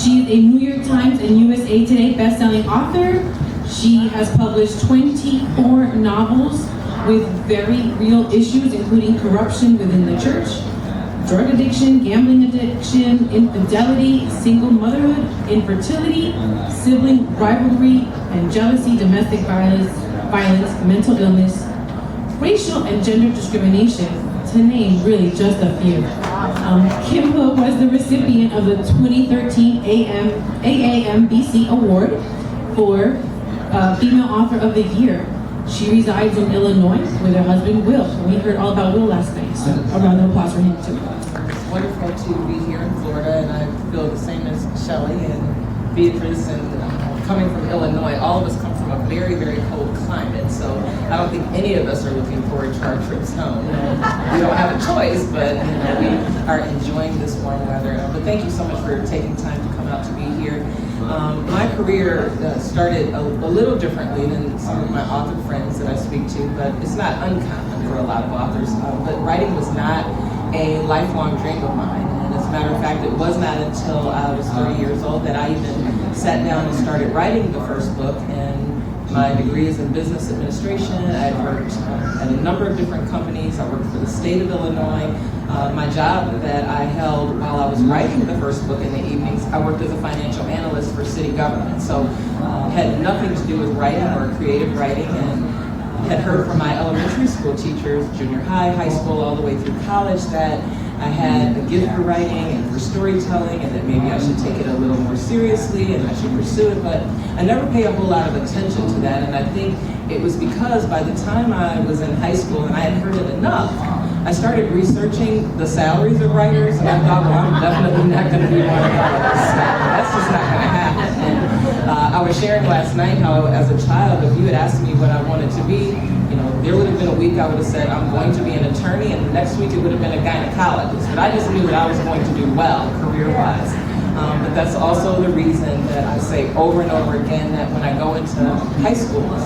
She is a New York Times and USA Today best-selling author. She has published 24 novels with very real issues, including corruption within the church, drug addiction, gambling addiction, infidelity, single motherhood, infertility, sibling rivalry and jealousy, domestic violence, mental illness, racial and gender discrimination, to name really just a few. Kimberla was the recipient of the 2013 AAMBC Award for Female Author of the Year. She resides in Illinois with her husband, Will. We heard all about Will last night, so a round of applause for him, too. It's wonderful to be here in Florida, and I feel the same as Shelley and Beatrice, and coming from Illinois, all of us come from a very, very cold climate, so I don't think any of us are looking forward to our trips home. We don't have a choice, but we are enjoying this warm weather. But thank you so much for taking time to come out to be here. My career started a little differently than some of my author friends that I speak to, but it's not uncommon for a lot of authors. But writing was not a lifelong dream of mine. And as a matter of fact, it was not until I was 30 years old that I even sat down and started writing the first book. And my degree is in business administration. I've worked at a number of different companies. I worked for the state of Illinois. My job that I held while I was writing the first book in the evenings, I worked as a financial analyst for city government. So had nothing to do with writing or creative writing, and had heard from my elementary school teachers, junior high, high school, all the way through college, that I had a gift for writing and for storytelling, and that maybe I should take it a little more seriously and I should pursue it, but I never paid a whole lot of attention to that. And I think it was because by the time I was in high school and I had heard it enough, I started researching the salaries of writers, and I thought, well, I'm definitely not going to be one of those. That's just not going to happen. And I was sharing last night how, as a child, if you had asked me what I wanted to be, there would have been a week I would have said, I'm going to be an attorney, and the next week it would have been a gynecologist. But I just knew that I was going to do well, career-wise. But that's also the reason that I say over and over again that when I go into high schools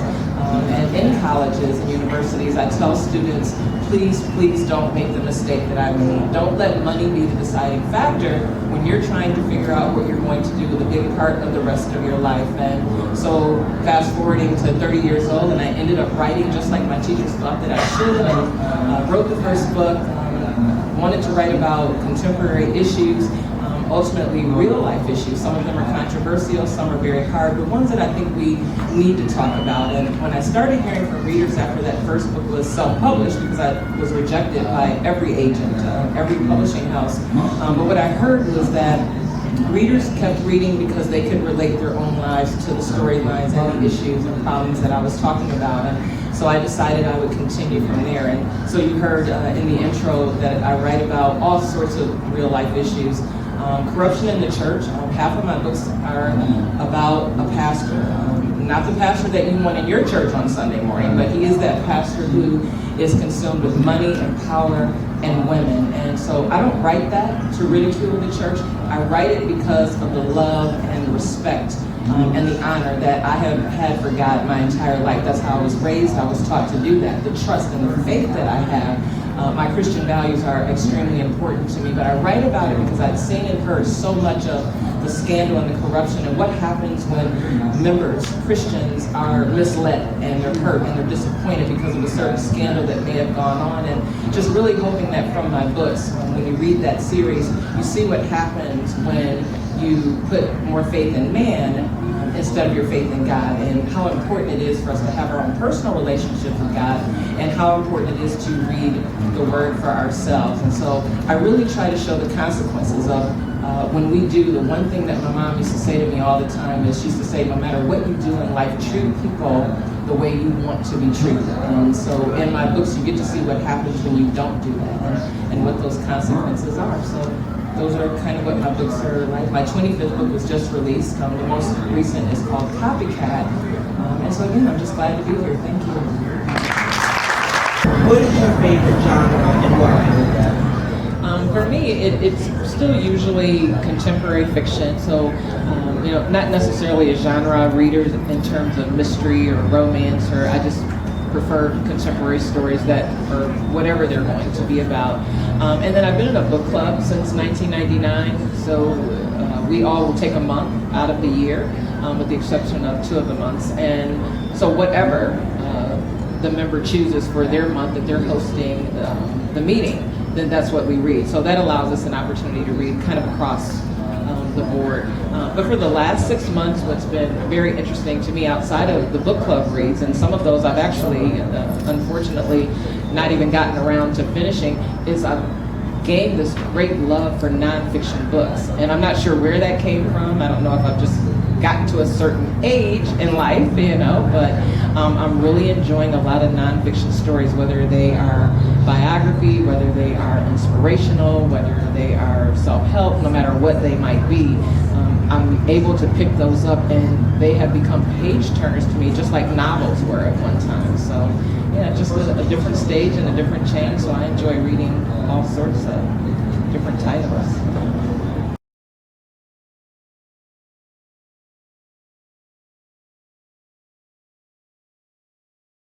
and in colleges and universities, I tell students, please, please don't make the mistake that I made. Don't let money be the deciding factor when you're trying to figure out what you're going to do with a big part of the rest of your life. And so fast forwarding to 30 years old, and I ended up writing just like my teachers thought that I should. I wrote the first book, wanted to write about contemporary issues, ultimately real life issues. Some of them are controversial, some are very hard, but ones that I think we need to talk about. And when I started hearing from readers after that first book was self-published, because I was rejected by every agent, every publishing house, but what I heard was that readers kept reading because they could relate their own lives to the storylines and the issues and problems that I was talking about. And so I decided I would continue from there. And so you heard in the intro that I write about all sorts of real life issues. Corruption in the church. Half of my books are about a pastor. Not the pastor that you want in your church on Sunday morning, but he is that pastor who is consumed with money and power and women. And so I don't write that to ridicule the church. I write it because of the love and the respect and the honor that I have had for God my entire life. That's how I was raised. I was taught to do that. The trust and the faith that I have. My Christian values are extremely important to me, but I write about it because I've seen and heard so much of the scandal and the corruption and what happens when members, Christians, are misled and they're hurt and they're disappointed because of a certain scandal that may have gone on. And just really hoping that from my books, when you read that series, you see what happens when you put more faith in man instead of your faith in God, and how important it is for us to have our own personal relationship with God, and how important it is to read the Word for ourselves. And so I really try to show the consequences of when we do the one thing that my mom used to say to me all the time is she used to say, no matter what you do in life, treat people the way you want to be treated. And so in my books, you get to see what happens when you don't do that and what those consequences are. So those are kind of what my books are like. My 25th book was just released. The most recent is called Copycat. And so again, I'm just glad to be here. Thank you. What is your favorite genre and why? For me, it's still usually contemporary fiction. So, not necessarily a genre reader in terms of mystery or romance, or I just prefer contemporary stories that are whatever they're going to be about. And then I've been in a book club since 1999. So We all will take a month out of the year, with the exception of 2 of the months. And so whatever the member chooses for their month that they're hosting the meeting, then that's what we read. So that allows us an opportunity to read kind of across the board. But for the last 6 months, what's been very interesting to me outside of the book club reads, and some of those I've actually, unfortunately, not even gotten around to finishing, is I've gained this great love for nonfiction books. And I'm not sure where that came from. I don't know if I've just gotten to a certain age in life, but I'm really enjoying a lot of nonfiction stories, whether they are biography, whether they are inspirational, whether they are self-help, no matter what they might be. I'm able to pick those up, and they have become page turners to me, just like novels were at one time. So yeah, just a different stage and a different change. So I enjoy reading all sorts of different titles.